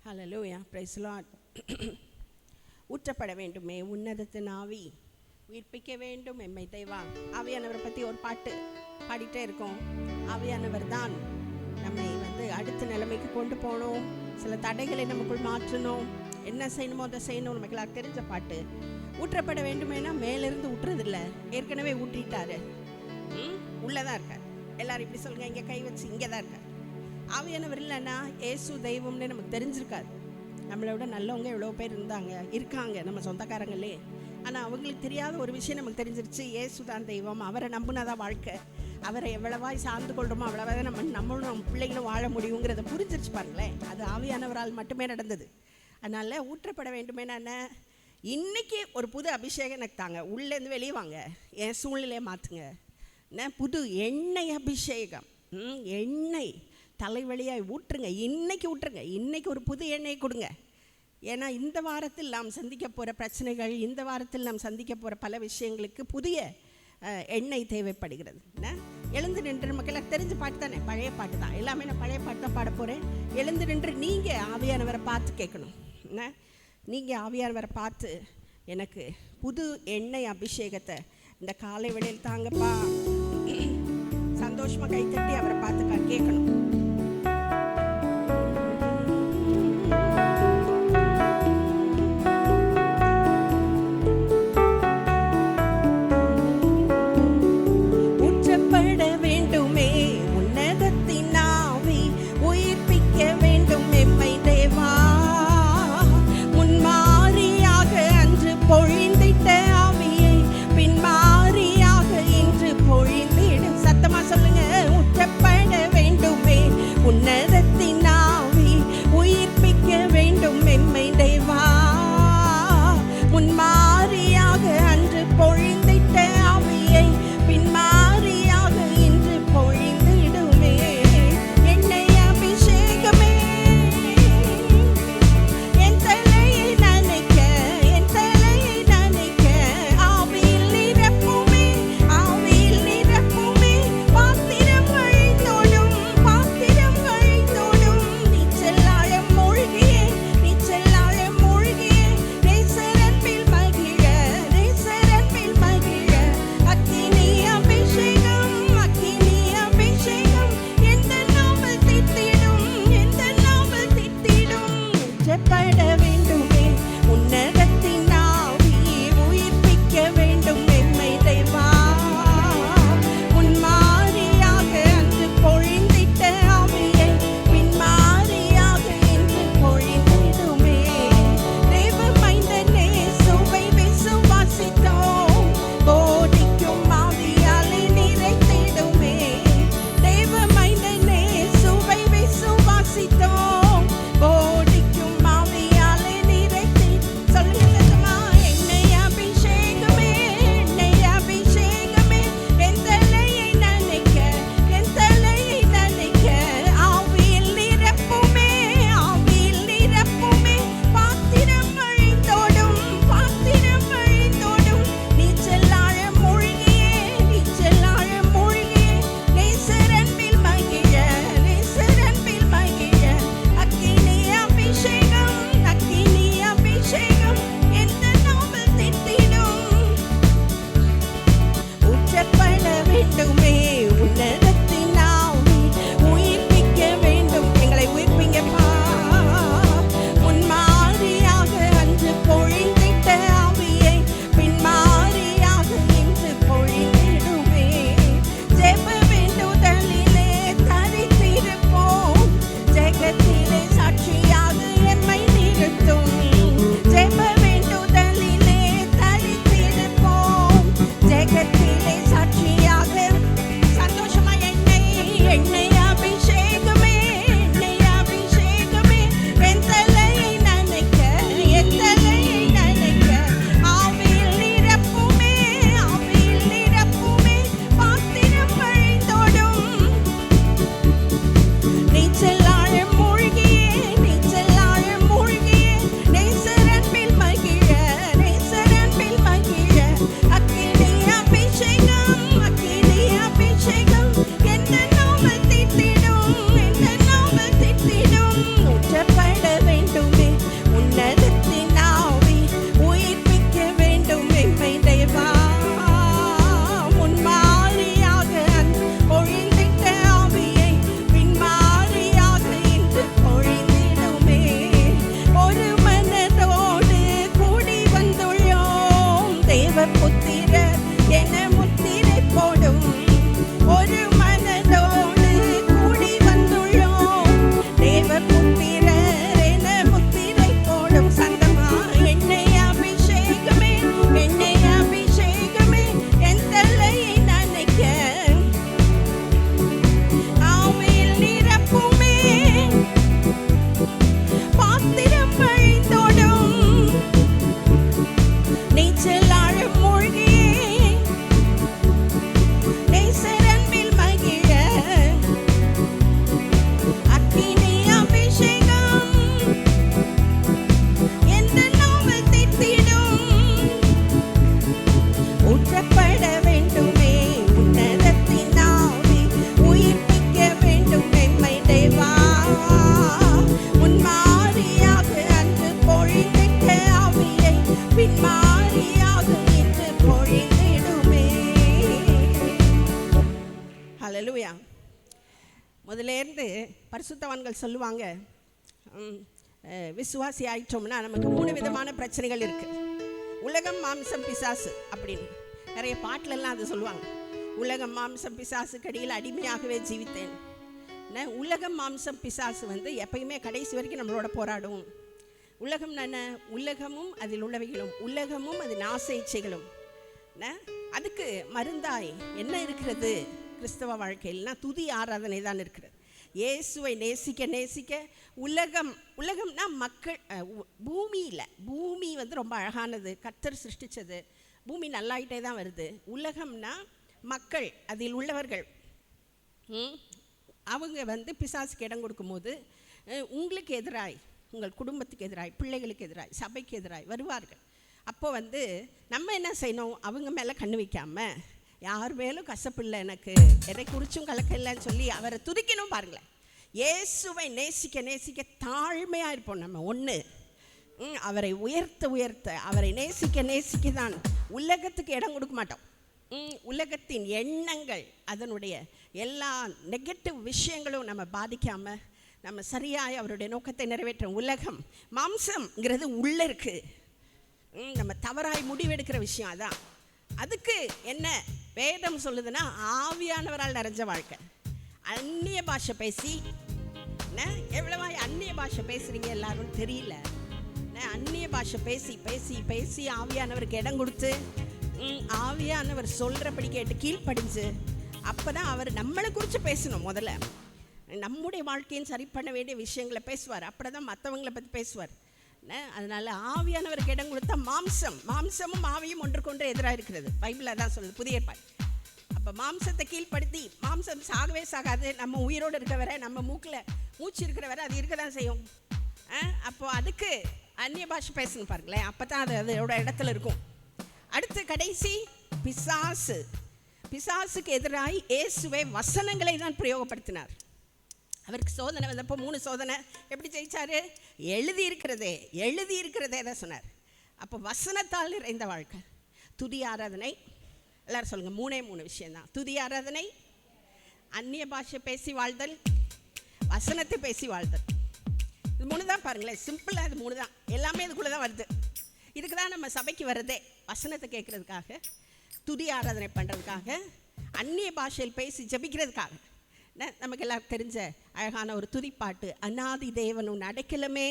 ஹல்லேலூயா, price Lord. ஊற்றப்பட வேண்டுமே உன்னதத்தின் ஆவி, உயிர்ப்பிக்க வேண்டும் எம்மை தெய்வா. ஆவியானவரை பற்றி ஒரு பாட்டு பாடிட்டே இருக்கோம். ஆவியானவர் தான் நம்மை அடுத்த நிலைமைக்கு கொண்டு போகணும், சில தடைகளை நமக்குள் மாற்றணும், என்ன செய்யணுமோ அதை செய்யணும். நமக்கு எல்லாம் தெரிஞ்ச பாட்டு. ஊற்றப்பட வேண்டுமேனா மேலிருந்து ஊற்றுறதில்லை, ஏற்கனவே ஊற்றிட்டாரு, உள்ளதான் இருக்கார். எல்லாரும் இப்படி சொல்லுங்க, இங்கே கை வச்சு இங்கே தான் இருக்கார். ஆவியானவர் இல்லைன்னா ஏசு தெய்வம்னு நமக்கு தெரிஞ்சிருக்காது. நம்மளை விட நல்லவங்க எவ்வளோ பேர் இருக்காங்க நம்ம சொந்தக்காரங்களே. ஆனால் அவங்களுக்கு தெரியாத ஒரு விஷயம் நமக்கு தெரிஞ்சிருச்சு, ஏசு தான் தெய்வம், அவரை நம்பினாதான் வாழ்க்கை, அவரை எவ்வளவாய் சார்ந்து கொள்கிறோமோ அவ்வளவாக நம்மளும் நம்ம பிள்ளைங்களும் வாழ முடியுங்கிறத புரிஞ்சிருச்சு பாருங்களேன். அது ஆவியானவரால் மட்டுமே நடந்தது. அதனால் ஊற்றப்பட வேண்டுமே. நான் இன்றைக்கி ஒரு புது அபிஷேகம் எனக்கு தாங்க, உள்ளேருந்து வெளியே வாங்க, என் சூழ்நிலையை மாற்றுங்க. புது எண்ணெய் அபிஷேகம், எண்ணெய் தலைவலியாய் ஊற்றுங்க, இன்றைக்கி ஊற்றுங்க, இன்றைக்கி ஒரு புது எண்ணெய் கொடுங்க. ஏன்னா இந்த வாரத்தில் நாம் சந்திக்க போகிற பிரச்சனைகள், இந்த வாரத்தில் நாம் சந்திக்க போகிற பல விஷயங்களுக்கு புதிய எண்ணெய் தேவைப்படுகிறது. எழுந்து நின்று மக்களுக்கு தெரிஞ்ச பாட்டு தானே, பழைய பாட்டு தான், எல்லாமே நான் பழைய பாட்டு தான் பாட போகிறேன். எழுந்து நின்று நீங்கள் ஆவியானவரை பார்த்து கேட்கணும். நீங்கள் ஆவியானவரை பார்த்து எனக்கு புது எண்ணெய் அபிஷேகத்தை இந்த காலை வேளையில் தாங்கப்பா, சந்தோஷமாக கைத்தட்டி அவரை பார்த்து கேட்கணும். Boy முதலேருந்து பரிசுத்தவான்கள் சொல்லுவாங்க, விசுவாசி ஆயிட்டோம்னா நமக்கு 3 விதமான பிரச்சனைகள் இருக்குது. உலகம், மாம்சம், பிசாசு அப்படின்னு நிறைய பாட்டிலெல்லாம் அது சொல்லுவாங்க. உலகம், மாம்சம், பிசாசுக்கு இடையில் அடிமையாகவே ஜீவித்தேன். உலகம், மாம்சம், பிசாசு எப்பயுமே கடைசி வரைக்கும் நம்மளோட போராடும். உலகம் என்ன? உலகமும் அதில் உள்ளவைகளும், உலகமும் அதன் ஆசை இச்சைகளும். அதுக்கு மருந்தாய் என்ன இருக்கிறது கிறிஸ்தவ வாழ்க்கையில்னா துதி ஆராதனை தான் இருக்கிறது. இயேசுவை நேசிக்க நேசிக்க உலகம்னா மக்கள், பூமி ரொம்ப அழகானது, கர்த்தர் சிருஷ்டிச்சது. பூமி நல்லாயிட்டே தான் வருது. உலகம்னா மக்கள், அதில் உள்ளவர்கள். அவங்க பிசாசுக்கு இடம் கொடுக்கும்போது உங்களுக்கு எதிராய், உங்கள் குடும்பத்துக்கு எதிராய், பிள்ளைகளுக்கு எதிராய், சபைக்கு எதிராய் வருவார்கள். அப்போ நம்ம என்ன செய்யணும்? அவங்க மேலே கண்ணு வைக்காமல், யார் மேலும் கசப்பில்லை, எனக்கு எதை குறிச்சும் கலக்கலைன்னு சொல்லி அவரை துதிக்கணும். பாருங்களேன், இயேசுவை நேசிக்க நேசிக்க தாழ்மையாக இருப்போம். நம்ம அவரை உயர்த்த அவரை நேசிக்க நேசிக்க தான் உலகத்துக்கு இடம் கொடுக்க மாட்டோம். உலகத்தின் எண்ணங்கள், அதனுடைய எல்லா நெகட்டிவ் விஷயங்களும் நம்ம பாதிக்காமல் நம்ம சரியாக அவருடைய நோக்கத்தை நிறைவேற்றும். உலகம், மாம்சம்ங்கிறது உள்ளே இருக்குது. நம்ம தவறாய் முடிவெடுக்கிற விஷயம் அதான். அதுக்கு என்ன வேதம் சொல்லுதுன்னா, ஆவியானவரால் நிறைஞ்ச வாழ்க்கை. அந்நிய பாஷை பேசி, எவ்வளவா அந்நிய பாஷை பேசுகிறீங்க எல்லாரும் தெரியல. அந்நிய பாஷை பேசி பேசி பேசி ஆவியானவருக்கு இடம் கொடுத்து, ஆவியானவர் சொல்கிறபடி கேட்டு கீழ்ப்படிஞ்சு, அப்போ தான் அவர் நம்மளை குறித்து பேசணும். முதல்ல நம்முடைய வாழ்க்கையும் சரி பண்ண வேண்டிய விஷயங்களை பேசுவார். அப்படி தான் மற்றவங்களை பற்றி பேசுவார். அதனால் ஆவியானவருக்கு இடம் கொடுத்தா மாம்சமும் ஆவியும் ஒன்றுக்கொன்று எதிராக இருக்கிறது. பைபிளில் தான் சொல்லுது, புதிய ஏற்பாடு. அப்போ மாம்சத்தை கீழ்ப்படுத்தி, மாம்சம் சாகவே சாகாது. நம்ம உயிரோடு இருக்க வரை, நம்ம மூச்சு இருக்கிற வரை அது இருக்க தான் செய்யும். அப்போது அதுக்கு அந்நிய பாஷை பேசணும். பாருங்களேன், அப்போ தான் அதோட இடத்துல இருக்கும். அடுத்து கடைசி பிசாசுக்கு எதிராக இயேசுவே வசனங்களை தான் பிரயோகப்படுத்தினார். அவருக்கு சோதனை வந்தப்போ 3 சோதனை. எப்படி ஜெயிச்சாரு? எழுதி இருக்கிறதே தான் சொன்னார். அப்போ வசனத்தால் நிறைந்த வாழ்க்கை. துதி ஆராதனை, எல்லாரும் சொல்லுங்கள், 3 விஷயந்தான். துதி ஆராதனை, அந்நிய பாஷை பேசி வாழ்தல், வசனத்தை பேசி வாழ்தல். இது 3 தான். பாருங்களேன், சிம்பிளாக இது 3 தான். எல்லாமே இதுக்குள்ளே தான் வருது. இதுக்கு தான் நம்ம சபைக்கு வர்றதே, வசனத்தை கேட்குறதுக்காக, துதி ஆராதனை பண்ணுறதுக்காக, அந்நிய பாஷையில் பேசி ஜபிக்கிறதுக்காக. நமக்கு எல்லாம் தெரிஞ்ச அழகான ஒரு துதிப்பாட்டு, அநாதி தேவன் உன் அடைக்கலமே,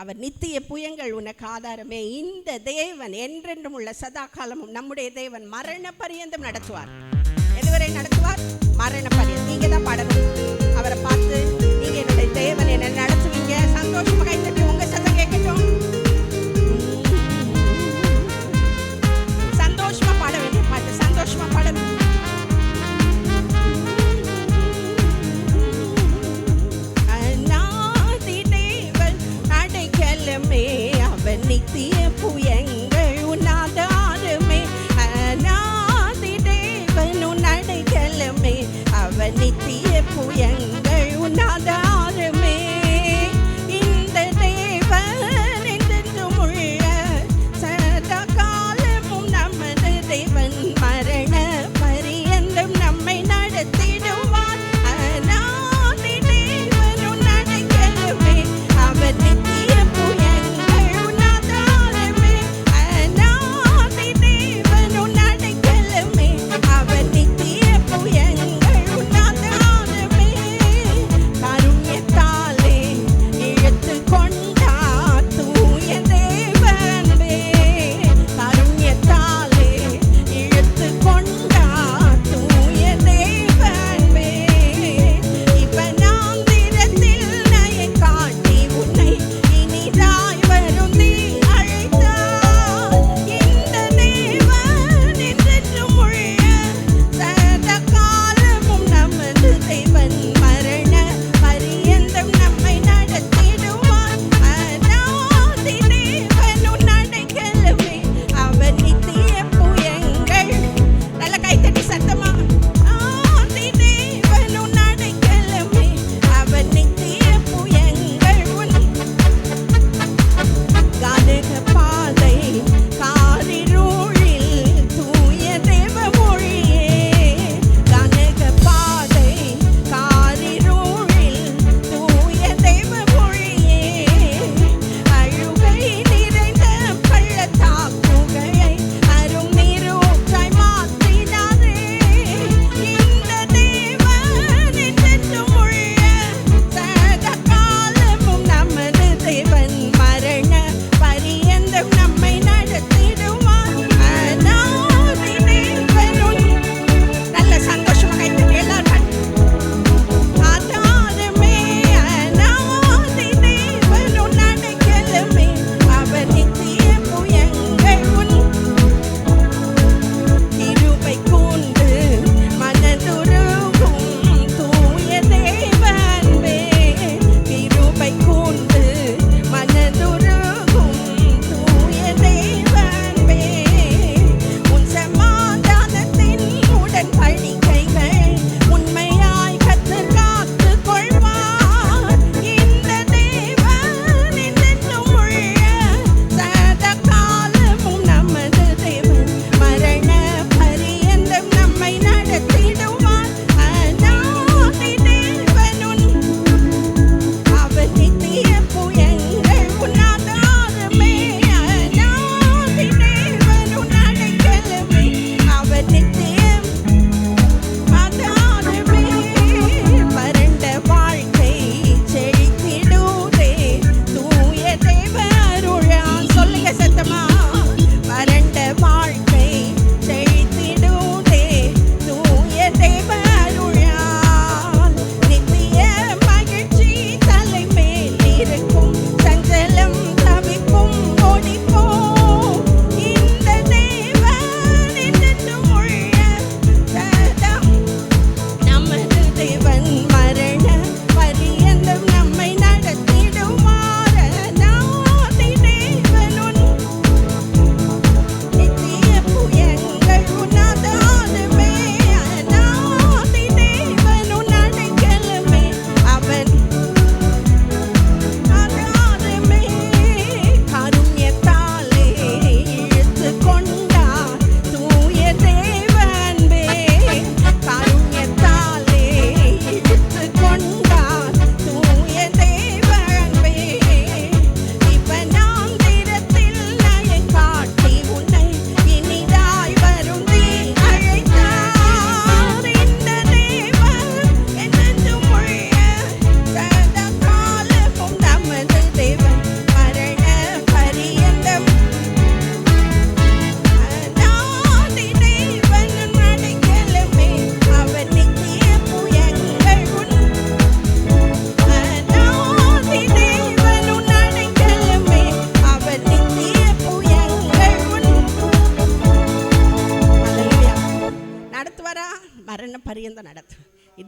அவர் நித்திய புயங்கள் உனக்கு ஆதாரமே, இந்த தேவன் என்றென்றும் உள்ள சதா காலமும் நம்முடைய தேவன் மரண பரியந்தம் நடத்துவார். எதுவரை நடத்துவார்? மரண பரியந்தம். நீங்கள் தான் பாடணும். அவரை பார்த்து, நீங்கள் என்னுடைய தேவன், என்ன நடத்துவீங்க. சந்தோஷமாக கைத்தட்டி உங்கள் சத்தம் கேட்கட்டும். சந்தோஷமாக பாட வேண்டிய பாட்டு, சந்தோஷமாக பாடணும். அவர் நித்திய புயங்கள் உன்னாதாரமே, அநாதி தேவன் உன் அடைக்கலமே, அவர் நித்திய புயங்கள் உன்னாதாரமே.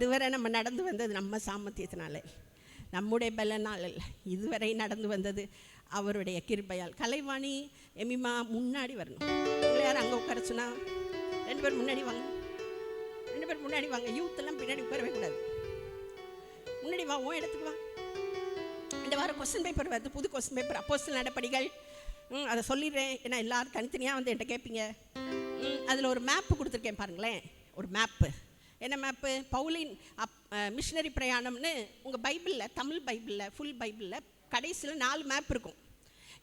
இதுவரை நம்ம நடந்து வந்தது நம்ம சாமர்த்தியத்தினால, நம்முடைய பலனால் இல்லை. இதுவரை நடந்து வந்தது அவருடைய கிருபையால். கலைவாணி எமிமா முன்னாடி வரணும். உங்களை யாரும் அங்கே உட்கார சொன்னா 2 பேர் முன்னாடி வாங்க, 2 பேர் முன்னாடி வாங்க. யூத்தெல்லாம் பின்னாடி உட்காரவே கூடாது. முன்னாடி வா, உன் இடத்துக்கு வா. இந்த வாரம் கொஸ்டின் பேப்பர் வருது, புது கொஸ்டின் பேப்பர், அப்போஸ்தலர் நடபடிகள். அதை சொல்லிடுறேன், ஏன்னா எல்லோரும் தனித்தனியாக வந்து என்கிட்ட கேட்பீங்க. அதில் ஒரு மேப்பு கொடுத்துருக்கேன் பாருங்களேன். ஒரு மேப்பு. என்ன மேப்பு? பவுலின் மிஷினரி பிரயாணம்னு உங்கள் பைபிளில், தமிழ் பைபிளில், ஃபுல் பைபிளில் கடைசியில் 4 மேப் இருக்கும்.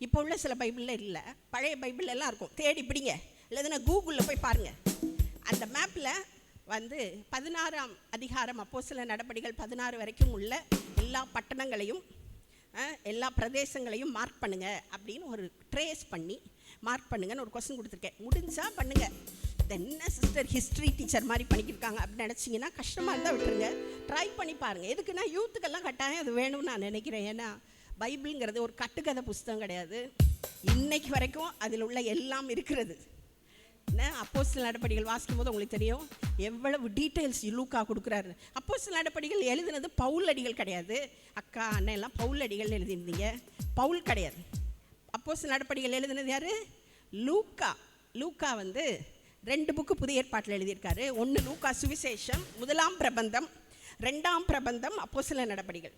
இப்போ உள்ள சில பைபிளில் இல்லை, பழைய பைபிள் எல்லாம் இருக்கும். தேடி பிடிங்க, இல்லைன்னா கூகுளில் போய் பாருங்கள். அந்த மேப்பில் வந்து 16ஆம் அதிகாரம் அப்போஸ்தலர் நடபடிகள் 16 வரைக்கும் உள்ள எல்லா பட்டணங்களையும் எல்லா பிரதேசங்களையும் மார்க் பண்ணுங்க அப்படின்னு ஒரு ட்ரேஸ் பண்ணி மார்க் பண்ணுங்கன்னு ஒரு கொஸ்டின் கொடுத்துருக்கேன். முடிஞ்சா பண்ணுங்கள். என்ன சிஸ்டர் ஹிஸ்ட்ரி டீச்சர் மாதிரி பண்ணிக்கிருக்காங்க அப்படின்னு நினச்சிங்கன்னா கஷ்டமாக இருந்தால் விட்டுருங்க. ட்ரை பண்ணி பாருங்கள். எதுக்குன்னா யூத்துக்கெல்லாம் கட்டாயம் அது வேணும்னு நான் நினைக்கிறேன். ஏன்னா பைபிளுங்கிறது ஒரு கட்டுக்கதை புஸ்தகம் கிடையாது. இன்னைக்கு வரைக்கும் அதில் உள்ள எல்லாம் இருக்கிறது. அப்போஸ்தலர் நடபடிகள் வாசிக்கும் போது உங்களுக்கு தெரியும் எவ்வளவு டீட்டெயில்ஸ் லூக்கா கொடுக்குறாரு. அப்போஸ்தலர் நடபடிகள் எழுதுனது பவுல் அடிகள் கிடையாது. அக்கா அண்ணன் எல்லாம் பவுல் அடிகள் எழுதியிருந்தீங்க, பவுல் கிடையாது. அப்போஸ்தலர் நடபடிகள் எழுதுனது யார்? லூக்கா. லூக்கா வந்து 2 புக்கு புதிய ஏற்பாட்டில் எழுதியிருக்காரு. 1 லூக்கா சுவிசேஷம், 1ஆம் பிரபந்தம், 2ஆம் பிரபந்தம் அப்போஸ்தலர் நடபடிகள்.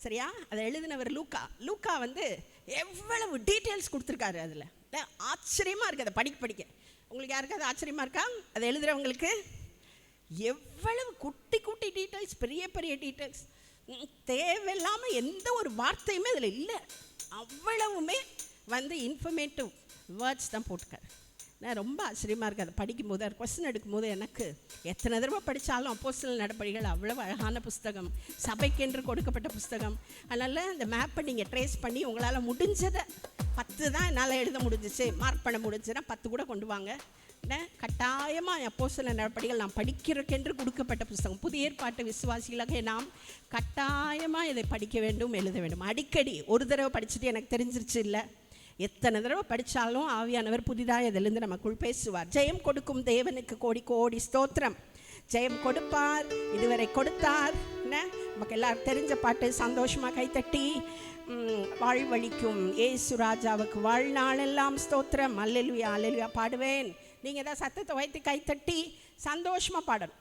சரியா? அதை எழுதினவர் லூக்கா. லூக்கா வந்து எவ்வளவு டீட்டெயில்ஸ் கொடுத்துருக்காரு. அதில் ஆச்சரியமாக இருக்குது அதை படிக்க. உங்களுக்கு யாருக்காவது ஆச்சரியமாக இருக்கா? அதை எழுதுகிறவங்களுக்கு எவ்வளவு குட்டி குட்டி டீட்டெயில்ஸ், பெரிய பெரிய டீட்டெயில்ஸ், தேவையில்லாமல் எந்த ஒரு வார்த்தையுமே அதில் இல்லை. அவ்வளவுமே வந்து இன்ஃபர்மேட்டிவ் வேர்ட்ஸ் தான் போட்டுக்காரு. நான் ரொம்ப ஆச்சரியமாக இருக்குது அதை படிக்கும்போது. அது கொஸ்டின் எடுக்கும்போது எனக்கு எத்தனை தடவை படித்தாலும் அப்போஸ்தலர் நடபடிகள் அவ்வளவு அழகான புஸ்தகம், சபைக்கென்று கொடுக்கப்பட்ட புஸ்தகம். அதனால் இந்த மேப்பை நீங்கள் ட்ரேஸ் பண்ணி உங்களால் முடிஞ்சதை 10 தான் என்னால் எழுத முடிஞ்சிச்சு, மார்க் பண்ண முடிஞ்சுன்னா 10 கூட கொண்டு வாங்க. கட்டாயமாக அப்போஸ்தலர் நடபடிகள் நாம் படிக்கிறதுக்கென்று கொடுக்கப்பட்ட புஸ்தகம். புதிய ஏற்பாட்டு விசுவாசிகளாக நாம் கட்டாயமாக இதை படிக்க வேண்டும், எழுத வேண்டும். அடிக்கடி ஒரு தடவை படிச்சுட்டு எனக்கு தெரிஞ்சிருச்சு இல்லை, எத்தனை தடவை படித்தாலும் ஆவியானவர் புதிதாக இதிலிருந்து நமக்குள் பேசுவார். ஜெயம் கொடுக்கும் தேவனுக்கு கோடி கோடி ஸ்தோத்திரம். ஜெயம் கொடுப்பார், இதுவரை கொடுத்தார். நமக்கு எல்லாரும் தெரிஞ்ச பாட்டு, சந்தோஷமாக கைத்தட்டி வாழ்வழிக்கும் ஏசு ராஜாவுக்கு வாழ்நாளெல்லாம் ஸ்தோத்திரம், அல்லேலூயா அல்லேலூயா பாடுவேன். நீங்கள் தான் சத்தத்தை வைத்து கைத்தட்டி சந்தோஷமாக பாடணும்.